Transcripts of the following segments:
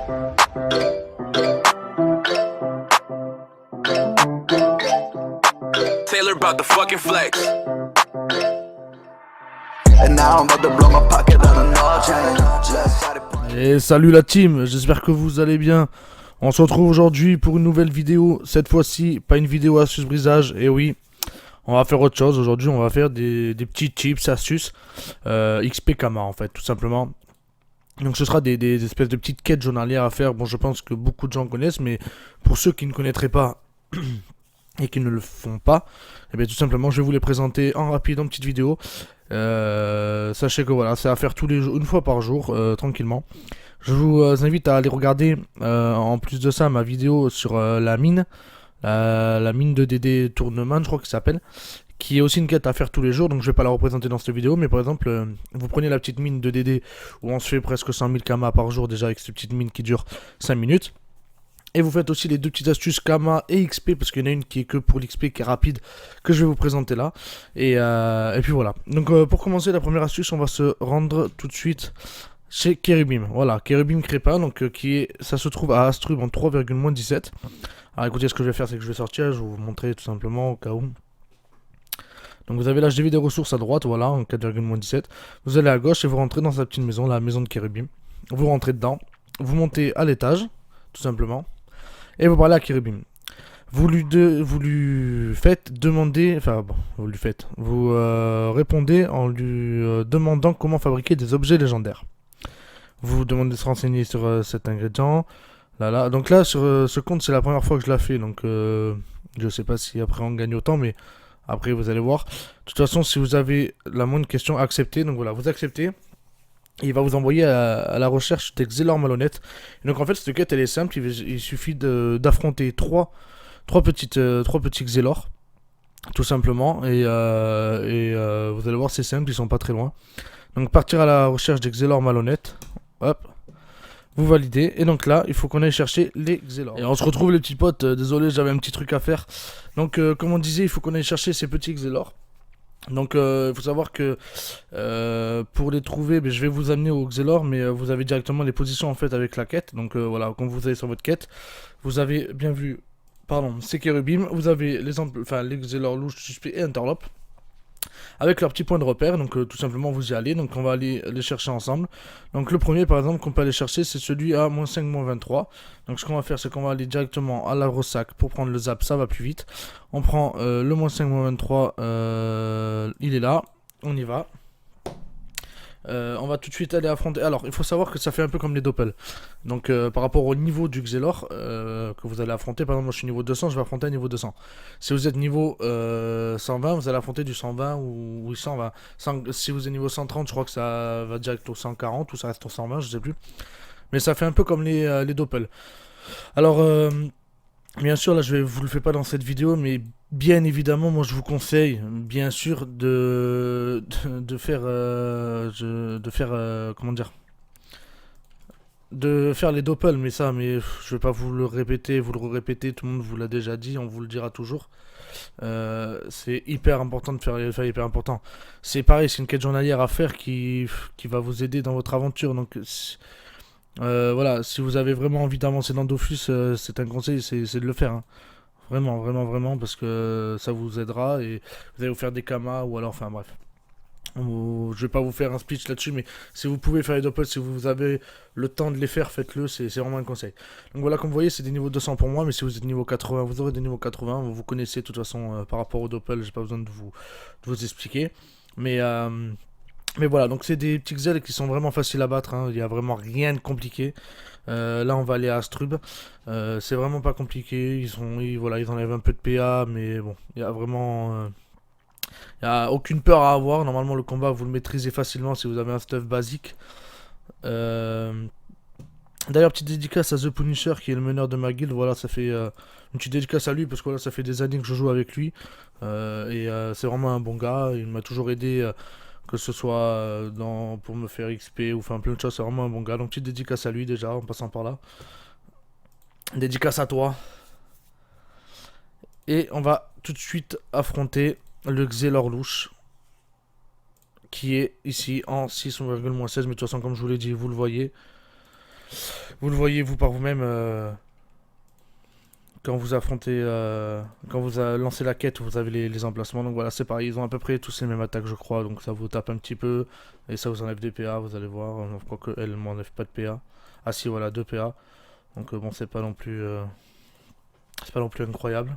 Taylor about the fucking flex. Et salut la team, j'espère que vous allez bien. On se retrouve aujourd'hui pour une nouvelle vidéo. Cette fois-ci, pas une vidéo astuce brisage. Et oui, on va faire autre chose. Aujourd'hui, on va faire des petits tips, astuces XP Kama en fait, tout simplement. Donc ce sera des espèces de petites quêtes journalières à faire. Bon, je pense que beaucoup de gens connaissent, mais pour ceux qui ne connaîtraient pas et qui ne le font pas, eh bien tout simplement, je vais vous les présenter en rapide, en petite vidéo. Sachez que voilà, c'est à faire tous les jours, une fois par jour, tranquillement. Je vous invite à aller regarder, en plus de ça, ma vidéo sur la mine. La mine de DD Tournement, je crois qu'il s'appelle, qui est aussi une quête à faire tous les jours, donc je vais pas la représenter dans cette vidéo, mais par exemple, vous prenez la petite mine de DD où on se fait presque 100 000 Kama par jour déjà avec cette petite mine qui dure 5 minutes. Et vous faites aussi les deux petites astuces Kama et XP, parce qu'il y en a une qui est que pour l'XP, qui est rapide, que je vais vous présenter là. Et puis voilà. Donc pour commencer, la première astuce, on va se rendre tout de suite chez Cherubim. Voilà, Cherubim Crépin, donc ça se trouve à Astrub en 3,17. Alors écoutez, ce que je vais faire, c'est que je vais sortir, je vais vous montrer tout simplement au cas où. Donc vous avez l'HDV des ressources à droite, voilà, en 4,17. Vous allez à gauche et vous rentrez dans sa petite maison, la maison de Cherubim. Vous rentrez dedans, vous montez à l'étage, tout simplement. Et vous parlez à Cherubim. Vous lui faites demander, enfin bon, vous répondez en lui demandant comment fabriquer des objets légendaires. Vous demandez de se renseigner sur cet ingrédient. Là. Donc là, sur ce compte, c'est la première fois que je la fais, donc je sais pas si après on gagne autant, mais après vous allez voir. De toute façon, si vous avez la moindre question, acceptez. Donc voilà, vous acceptez. Et il va vous envoyer à la recherche des Xelor malhonnêtes. Et donc en fait, cette quête elle est simple, il suffit d'affronter trois petits Xelor, tout simplement. Et vous allez voir, c'est simple, ils sont pas très loin. Donc partir à la recherche des Xelor malhonnêtes. Hop. Vous validez. Et donc là, il faut qu'on aille chercher les Xelor. Et on se retrouve les petits potes. Désolé, j'avais un petit truc à faire. Donc comme on disait, il faut qu'on aille chercher ces petits Xelor. Donc il faut savoir que pour les trouver, je vais vous amener au Xelor, mais vous avez directement les positions en fait avec la quête. Donc voilà, quand vous allez sur votre quête, vous avez bien vu, pardon, c'est Cherubim, vous avez les Xelor louches, suspects et interlopes avec leur petit point de repère. Donc tout simplement vous y allez, donc on va aller les chercher ensemble. Donc le premier par exemple qu'on peut aller chercher, c'est celui à -5, -23. Donc ce qu'on va faire, c'est qu'on va aller directement à la Rossac pour prendre le zap, ça va plus vite. On prend le -5, -23, il est là, on y va. On va tout de suite aller affronter. Alors, il faut savoir que ça fait un peu comme les Doppel. Donc, par rapport au niveau du Xelor que vous allez affronter, par exemple, moi je suis niveau 200, je vais affronter un niveau 200. Si vous êtes niveau 120, vous allez affronter du 120 ou 120. Si vous êtes niveau 130, je crois que ça va direct au 140 ou ça reste au 120, je sais plus. Mais ça fait un peu comme les Doppel. Alors, bien sûr, là je vous le fais pas dans cette vidéo, mais bien évidemment, moi je vous conseille, bien sûr, de faire, comment dire, de faire les doppels, mais je vais pas vous le répéter, vous le répéter, tout le monde vous l'a déjà dit, on vous le dira toujours. C'est hyper important de faire hyper important. C'est pareil, c'est une quête journalière à faire qui va vous aider dans votre aventure, donc voilà, si vous avez vraiment envie d'avancer dans Dofus, c'est un conseil, c'est de le faire, hein. Vraiment, vraiment, vraiment, parce que ça vous aidera et vous allez vous faire des kamas ou alors, enfin bref. Je vais pas vous faire un speech là-dessus, mais si vous pouvez faire les doppels, si vous avez le temps de les faire, faites-le, c'est vraiment un conseil. Donc voilà, comme vous voyez, c'est des niveaux 200 pour moi, mais si vous êtes niveau 80, vous aurez des niveaux 80, vous connaissez de toute façon par rapport aux doppels, j'ai pas besoin de vous expliquer. Mais voilà, donc c'est des petits Xel qui sont vraiment faciles à battre, hein. Il n'y a vraiment rien de compliqué. Là on va aller à Astrub, c'est vraiment pas compliqué, voilà, ils enlèvent un peu de PA, mais bon, il y a vraiment... il n'y a aucune peur à avoir, normalement le combat vous le maîtrisez facilement si vous avez un stuff basique. D'ailleurs, petite dédicace à The Punisher qui est le meneur de ma guilde, voilà, ça fait une petite dédicace à lui parce que voilà, ça fait des années que je joue avec lui. C'est vraiment un bon gars, il m'a toujours aidé... que ce soit pour me faire XP ou enfin plein de choses, c'est vraiment un bon gars. Donc petite dédicace à lui déjà en passant par là. Dédicace à toi. Et on va tout de suite affronter le Xelor louche. Qui est ici en 6,-16. Mais de toute façon comme je vous l'ai dit, vous le voyez. Vous le voyez vous par vous-même quand vous affrontez, quand vous lancez la quête, vous avez les emplacements. Donc voilà, c'est pareil, ils ont à peu près tous les mêmes attaques, je crois. Donc ça vous tape un petit peu et ça vous enlève des PA, vous allez voir. Quoique elle m'enlève pas de PA. Ah si, voilà, 2 PA. Donc bon, c'est pas non plus incroyable.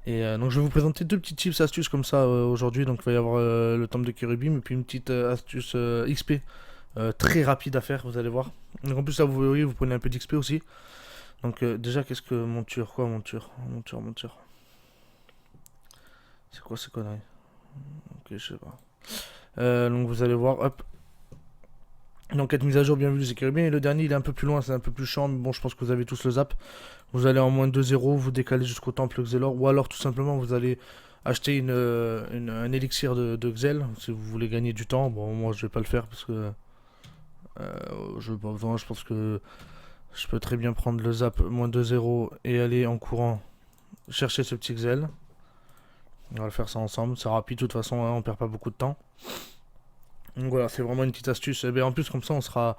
Et donc je vais vous présenter deux petits tips astuces comme ça aujourd'hui. Donc il va y avoir le temple de Kérubim et puis une petite astuce XP très rapide à faire, vous allez voir. Donc en plus là vous voyez, vous prenez un peu d'XP aussi. Donc déjà qu'est-ce que monture? Quoi monture? Monture. C'est quoi ces conneries? Ok, je sais pas. Donc vous allez voir, hop. Donc cette mise à jour, bienvenue, c'est bien. Et le dernier il est un peu plus loin, c'est un peu plus chiant, mais bon je pense que vous avez tous le zap. Vous allez en moins de 2-0, vous décalez jusqu'au temple Xelor, ou alors tout simplement vous allez acheter un élixir de Xel, si vous voulez gagner du temps. Bon moi je vais pas le faire parce que je pense que je peux très bien prendre le zap moins 2-0 et aller en courant chercher ce petit Xel. On va le faire ça ensemble, c'est rapide de toute façon, hein, on perd pas beaucoup de temps. Donc voilà, c'est vraiment une petite astuce. Et bien en plus comme ça on sera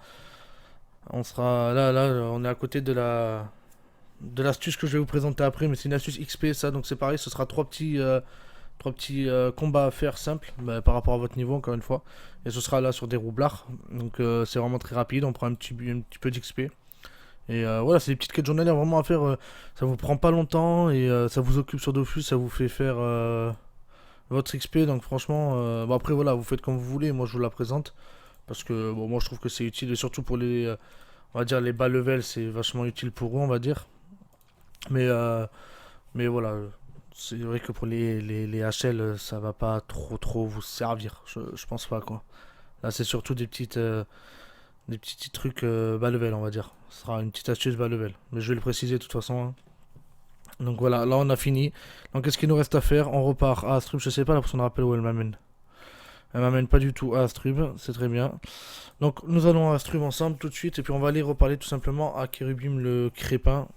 là, on est à côté de l'astuce que je vais vous présenter après, mais c'est une astuce XP ça, donc c'est pareil, ce sera trois petits combats à faire simples bah, par rapport à votre niveau encore une fois, et ce sera là sur des roublards, donc c'est vraiment très rapide, on prend un petit peu d'XP, et voilà, c'est des petites quêtes journalières vraiment à faire, ça vous prend pas longtemps, et ça vous occupe sur Dofus, ça vous fait faire votre XP, donc franchement, bon après voilà, vous faites comme vous voulez, moi je vous la présente, parce que bon, moi je trouve que c'est utile, et surtout pour les, on va dire les bas level, c'est vachement utile pour eux, on va dire. Mais, euh, mais voilà, c'est vrai que pour les HL, ça va pas trop vous servir. Je pense pas, quoi. Là, c'est surtout des petits trucs bas level, on va dire. Ce sera une petite astuce bas level. Mais je vais le préciser de toute façon, hein. Donc voilà, là on a fini. Donc qu'est-ce qu'il nous reste à faire? On repart à Astrub. Je sais pas la personne rappelle où elle m'amène. Elle m'amène pas du tout à Astrub, c'est très bien. Donc nous allons à Astrub ensemble tout de suite. Et puis on va aller reparler tout simplement à Kérubim le Crépin,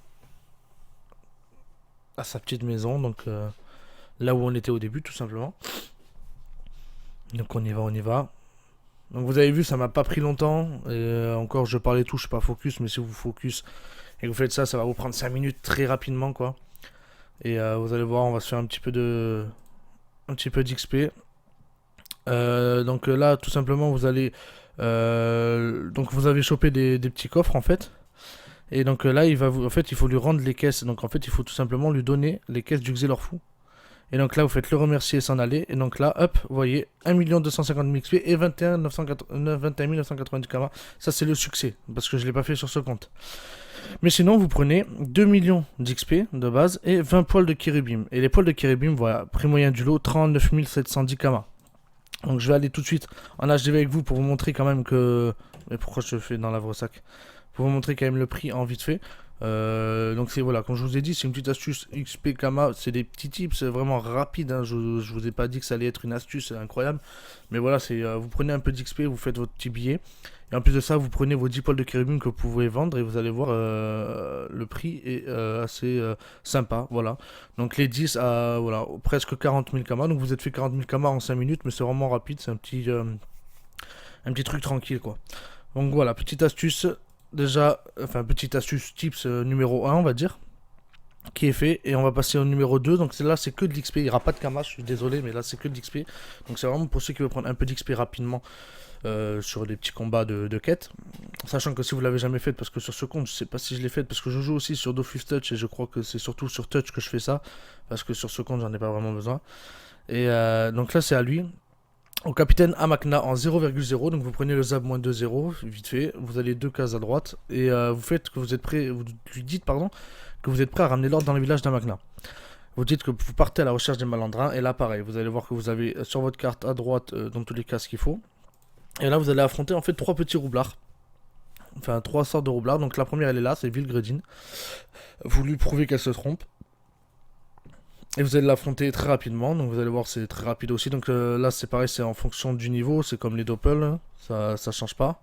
à sa petite maison. Donc là où on était au début tout simplement. Donc on y va, on y va. Donc vous avez vu, ça m'a pas pris longtemps. Et encore, je parlais tout, je suis pas focus, mais si vous focus et que vous faites ça, ça va vous prendre 5 minutes très rapidement, quoi. Et vous allez voir, on va se faire un petit peu d'XP. Donc là, tout simplement, vous allez, donc vous avez chopé des petits coffres en fait. Et donc là, en fait, il faut lui rendre les caisses. Donc en fait, il faut tout simplement lui donner les caisses du Xelorfou. Et donc là, vous faites le remercier et s'en aller. Et donc là, hop, vous voyez, 1 250 000 XP et 21 990 Kama. Ça, c'est le succès, parce que je ne l'ai pas fait sur ce compte. Mais sinon, vous prenez 2 millions d'XP de base et 20 poils de Kérubim. Et les poils de Kérubim, voilà, prix moyen du lot, 39 710 Kama. Donc je vais aller tout de suite en HDV avec vous pour vous montrer quand même que... Mais pourquoi je le fais dans la sac? Pour vous montrer quand même le prix en vite fait. Donc c'est voilà, comme je vous ai dit, c'est une petite astuce XP Kama, c'est des petits tips vraiment rapides, hein. Je vous ai pas dit que ça allait être une astuce incroyable, mais voilà, c'est vous prenez un peu d'XP, vous faites votre petit billet, et en plus de ça, vous prenez vos 10 poils de Kérubim que vous pouvez vendre, et vous allez voir, le prix est assez sympa, voilà. Donc les 10 à voilà, presque 40 000 Kama, donc vous êtes fait 40 000 Kama en 5 minutes, mais c'est vraiment rapide, c'est un petit truc tranquille, quoi. Donc voilà, petite astuce. Déjà, enfin, petite astuce tips numéro 1, on va dire, qui est fait. Et on va passer au numéro 2. Donc là, c'est que de l'XP. Il n'y aura pas de Kama, je suis désolé, mais là, c'est que de l'XP. Donc c'est vraiment pour ceux qui veulent prendre un peu d'XP rapidement sur des petits combats de quête. Sachant que si vous l'avez jamais fait, parce que sur ce compte, je sais pas si je l'ai fait, parce que je joue aussi sur Dofus Touch, et je crois que c'est surtout sur Touch que je fais ça, parce que sur ce compte, j'en ai pas vraiment besoin. Et donc là, c'est à lui. Au capitaine Amakna en 0,0, donc vous prenez le zap moins 2,0, vite fait, vous allez 2 cases à droite, et vous faites que vous êtes prêt, vous lui dites pardon, que vous êtes prêt à ramener l'ordre dans le village d'Amakna. Vous dites que vous partez à la recherche des malandrins, et là pareil, vous allez voir que vous avez sur votre carte à droite, dans tous les cas ce qu'il faut. Et là vous allez affronter en fait 3 petits roublards, enfin 3 sortes de roublards, donc la première elle est là, c'est Vilgredin. Vous lui prouvez qu'elle se trompe. Et vous allez l'affronter très rapidement, donc vous allez voir c'est très rapide aussi. Donc là c'est pareil, c'est en fonction du niveau, c'est comme les doppels, hein. Ça change pas.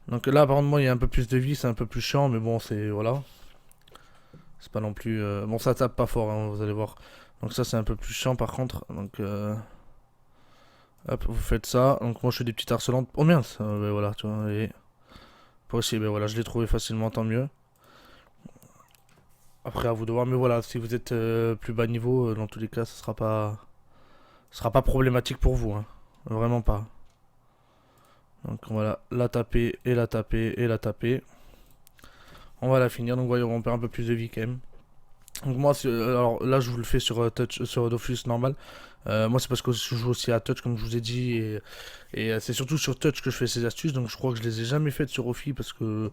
Donc là apparemment il y a un peu plus de vie, c'est un peu plus chiant, mais bon c'est voilà. C'est pas non plus... Bon ça tape pas fort, hein, vous allez voir. Donc ça c'est un peu plus chiant par contre. Donc hop, vous faites ça. Donc moi je fais des petites harcelantes. Oh mince, voilà, tu vois, et Pas aussi, ben voilà, je l'ai trouvé facilement, tant mieux. Après, à vous de voir, mais voilà, si vous êtes plus bas niveau, dans tous les cas, ce sera pas problématique pour vous, hein. Vraiment pas. Donc voilà, la taper et la taper et la taper. On va la finir, donc voyons, on perd un peu plus de vie quand même. Donc moi, alors là je vous le fais sur touch, sur Dofus normal. Moi c'est parce que je joue aussi à touch comme je vous ai dit et c'est surtout sur touch que je fais ces astuces. Donc je crois que je les ai jamais faites sur Ophi parce que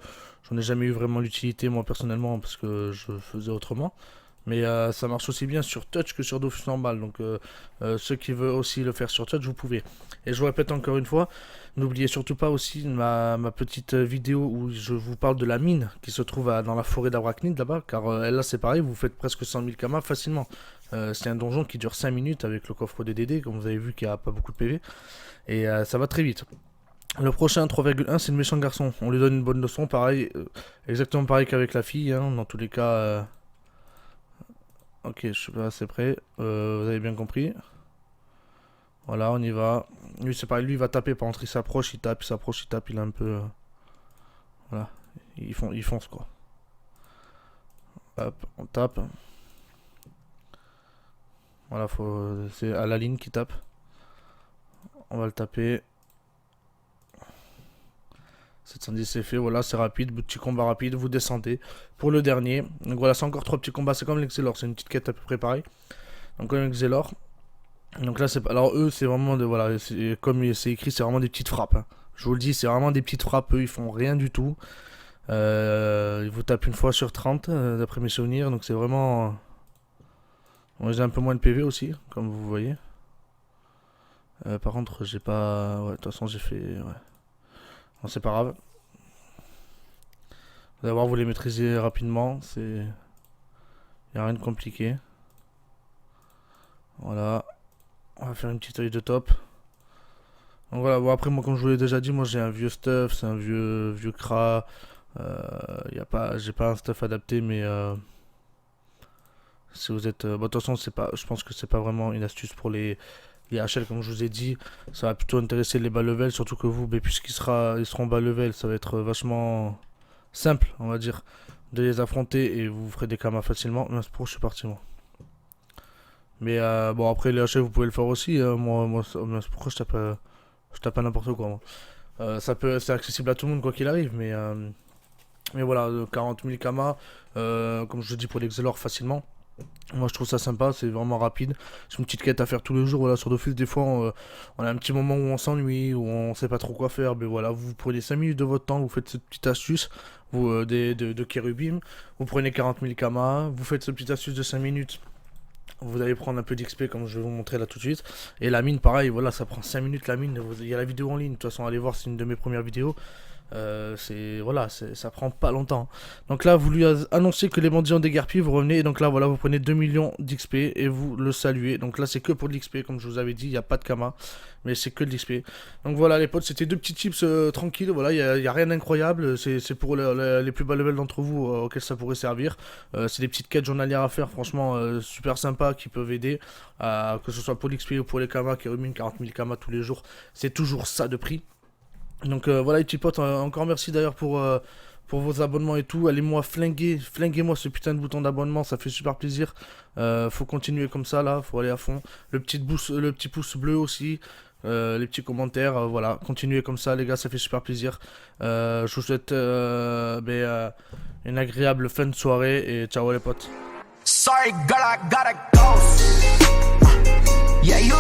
j'en ai jamais eu vraiment l'utilité moi personnellement parce que je faisais autrement. Mais ça marche aussi bien sur touch que sur Dofus normal. Donc ceux qui veulent aussi le faire sur touch, vous pouvez. Et je vous répète encore une fois, n'oubliez surtout pas aussi ma petite vidéo où je vous parle de la mine qui se trouve dans la forêt d'Arachnid là-bas. Car là c'est pareil, vous faites presque 100 000 kamas facilement. C'est un donjon qui dure 5 minutes avec le coffre des DD, comme vous avez vu qu'il n'y a pas beaucoup de PV. Et ça va très vite. Le prochain 3,1 c'est le méchant garçon. On lui donne une bonne leçon, pareil, exactement pareil qu'avec la fille. Hein, dans tous les cas... Ok, je suis pas assez près. Vous avez bien compris. Voilà, on y va. Lui, c'est pareil. Lui, il va taper. Par contre, il s'approche, il tape, il s'approche, il tape. Il est un peu... voilà. Il fonce, quoi. Hop, on tape. Voilà, c'est à la ligne qu'il tape. On va le taper. 710 c'est fait, voilà, c'est rapide, petit combat rapide, vous descendez pour le dernier. Donc voilà, c'est encore 3 petits combats, c'est comme l'Excelor, c'est une petite quête à peu près pareil. Donc comme l'Excelor. Donc là, c'est alors eux, c'est vraiment de voilà, comme c'est écrit, c'est vraiment des petites frappes. Hein. Je vous le dis, c'est vraiment des petites frappes, eux, ils font rien du tout. Ils vous tapent une fois sur 30, d'après mes souvenirs, donc c'est vraiment... Bon, j'ai un peu moins de PV aussi, comme vous voyez. Par contre, j'ai pas... Ouais, de toute façon, j'ai fait... Ouais. Bon, c'est pas grave. Vous allez voir, vous les maîtrisez rapidement. Il n'y a rien de compliqué. Voilà. On va faire une petite œil de top. Donc voilà, bon après moi comme je vous l'ai déjà dit, moi j'ai un vieux stuff, c'est un vieux cra. J'ai pas un stuff adapté, mais si vous êtes... bon, de toute façon, je pense que c'est pas vraiment une astuce pour les HL, comme je vous ai dit. Ça va plutôt intéresser les bas level, surtout que vous, puisqu'ils seront bas level, ça va être vachement simple, on va dire, de les affronter et vous ferez des kamas facilement. Mais pro, je suis parti, moi. Mais bon, après les HL, vous pouvez le faire aussi. Moi pourquoi je tape à n'importe quoi, moi. C'est accessible à tout le monde, quoi qu'il arrive, mais voilà, 40 000 kamas, comme je vous dis, pour l'Excelor, facilement. Moi je trouve ça sympa, c'est vraiment rapide. C'est une petite quête à faire tous les jours. Voilà, sur Dofus, des fois on a un petit moment où on s'ennuie, où on sait pas trop quoi faire. Mais voilà, vous prenez 5 minutes de votre temps, vous faites cette petite astuce de Kérubim. Vous prenez 40 000 kamas, vous faites cette petite astuce de 5 minutes. Vous allez prendre un peu d'XP comme je vais vous montrer là tout de suite. Et la mine, pareil, voilà, ça prend 5 minutes la mine. Il y a la vidéo en ligne, de toute façon, allez voir, c'est une de mes premières vidéos. Ça prend pas longtemps. Donc là, vous lui annoncez que les bandits ont déguerpi, vous revenez, et donc là, voilà, vous prenez 2 millions d'XP et vous le saluez. Donc là, c'est que pour de l'XP, comme je vous avais dit, il n'y a pas de kama, mais c'est que de l'XP. Donc voilà, les potes, c'était 2 petits tips tranquilles, voilà, il n'y a rien d'incroyable, c'est pour les plus bas level d'entre vous auxquels ça pourrait servir. C'est des petites quêtes journalières à faire, franchement, super sympa, qui peuvent aider, que ce soit pour l'XP ou pour les kamas, qui ruminent 40 000 kamas tous les jours, c'est toujours ça de prix. Donc voilà les petits potes, encore merci d'ailleurs pour vos abonnements et tout. Allez-moi flinguez-moi ce putain de bouton d'abonnement, ça fait super plaisir. Faut continuer comme ça là, faut aller à fond. Le petit pouce bleu aussi, les petits commentaires, voilà, continuez comme ça les gars, ça fait super plaisir. Je vous souhaite une agréable fin de soirée et ciao les potes. Sorry, girl, I gotta go. Yeah, you